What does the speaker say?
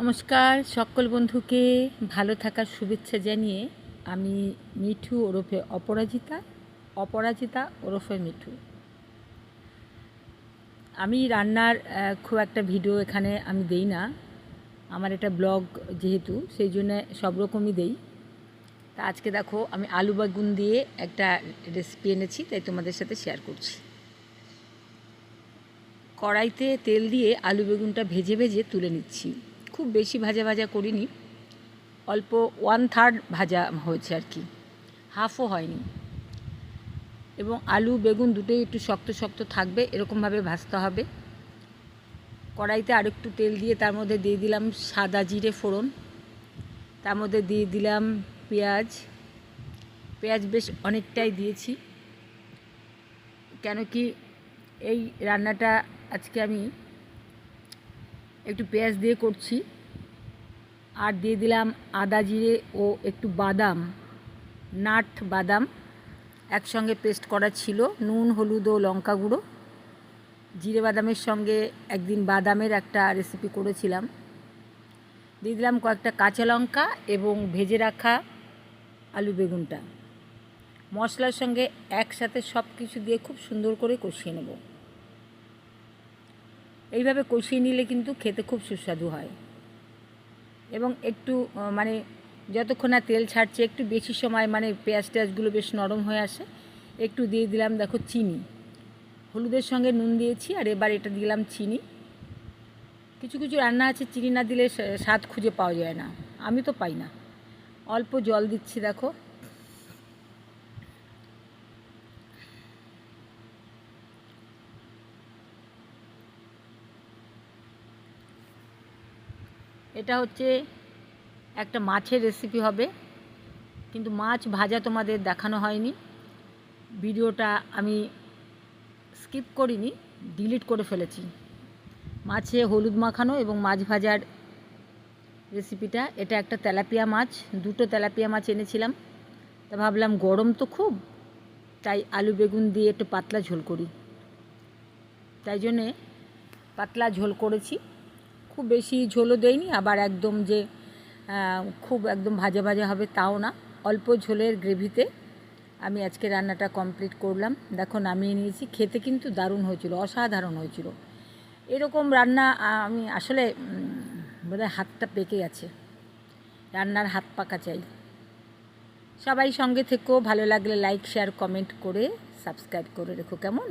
নমস্কার সকল বন্ধুকে ভালো থাকার শুভেচ্ছা জানিয়ে আমি মিঠু ওরফে অপরাজিতা ওরফে মিঠু। আমি রান্নার খুব একটা ভিডিও এখানে আমি দেই না, আমার এটা ব্লগ যেহেতু সেই জন্য সব রকমই দেই। তা আজকে দেখো আমি আলু বেগুন দিয়ে একটা রেসিপি এনেছি, তাই তোমাদের সাথে শেয়ার করছি। কড়াইতে তেল দিয়ে আলু বেগুনটা ভেজে ভেজে তুলে নিচ্ছি। খুব বেশি ভাজা ভাজা করিনি, অল্প 1/3 ভাজা হয়েছে আর কি, হাফও হয়নি। এবং আলু বেগুন দুটোই একটু শক্ত শক্ত থাকবে, এরকমভাবে ভাজতে হবে। কড়াইতে আরেকটু তেল দিয়ে তার মধ্যে দিয়ে দিলাম সাদা জিরে ফোড়ন, তার মধ্যে দিয়ে দিলাম পেঁয়াজ বেশ অনেকটাই দিয়েছি, কেন কি এই রান্নাটা আজকে আমি একটু পেঁয়াজ দিয়ে করছি। আর দিয়ে দিলাম আদা জিরে ও একটু বাদাম, নাট বাদাম একসঙ্গে পেস্ট করা ছিল, নুন হলুদ ও লঙ্কা গুঁড়ো। জিরে বাদামের সঙ্গে একদিন বাদামের একটা রেসিপি করেছিলাম। দিয়ে দিলাম কয়েকটা কাঁচা লঙ্কা এবং ভেজে রাখা আলু বেগুনটা। মশলার সঙ্গে একসাথে সব কিছু দিয়ে খুব সুন্দর করে কষিয়ে নেব। এইভাবে কষিয়ে নিলে কিন্তু খেতে খুব সুস্বাদু হয়। এবং একটু মানে যতক্ষণ না তেল ছাড়ছে একটু বেশি সময়, মানে পেঁয়াজ টেয়াজগুলো বেশ নরম হয়ে আসে, একটু দিয়ে দিলাম দেখো চিনি, হলুদের সঙ্গে নুন দিয়েছি, আর এবার এটা দিলাম চিনি। কিছু কিছু রান্না আছে চিনি না দিলে স্বাদ খুঁজে পাওয়া যায় না, আমি তো পাই না। অল্প জল দিচ্ছি দেখো। এটা হচ্ছে একটা মাছের রেসিপি হবে, কিন্তু মাছ ভাজা তোমাদের দেখানো হয়নি। ভিডিওটা আমি স্কিপ করিনি, ডিলিট করে ফেলেছি। মাছে হলুদ মাখানো এবং মাছ ভাজার রেসিপিটা। এটা একটা তেলাপিয়া মাছ, দুটো তেলাপিয়া মাছ এনেছিলাম। তা ভাবলাম গরম তো খুব, তাই আলু বেগুন দিয়ে একটু পাতলা ঝোল করি, তাই জন্যে পাতলা ঝোল করেছি। খুব বেশি ঝোলও দেয়নি, আবার একদম যে খুব একদম ভাজা ভাজা হবে তাও না, অল্প ঝোলের গ্রেভিতে আমি আজকে রান্নাটা কমপ্লিট করলাম। দেখো নামিয়ে নিয়েছি, খেতে কিন্তু দারুণ হয়েছিল, অসাধারণ হয়েছিল। এরকম রান্না আমি আসলে বোধহয় হাতটা পেকে গেছে, রান্নার হাত পাকা চাই। সবাই সঙ্গে থেকেও, ভালো লাগলে লাইক শেয়ার কমেন্ট করে সাবস্ক্রাইব করে রেখো, কেমন?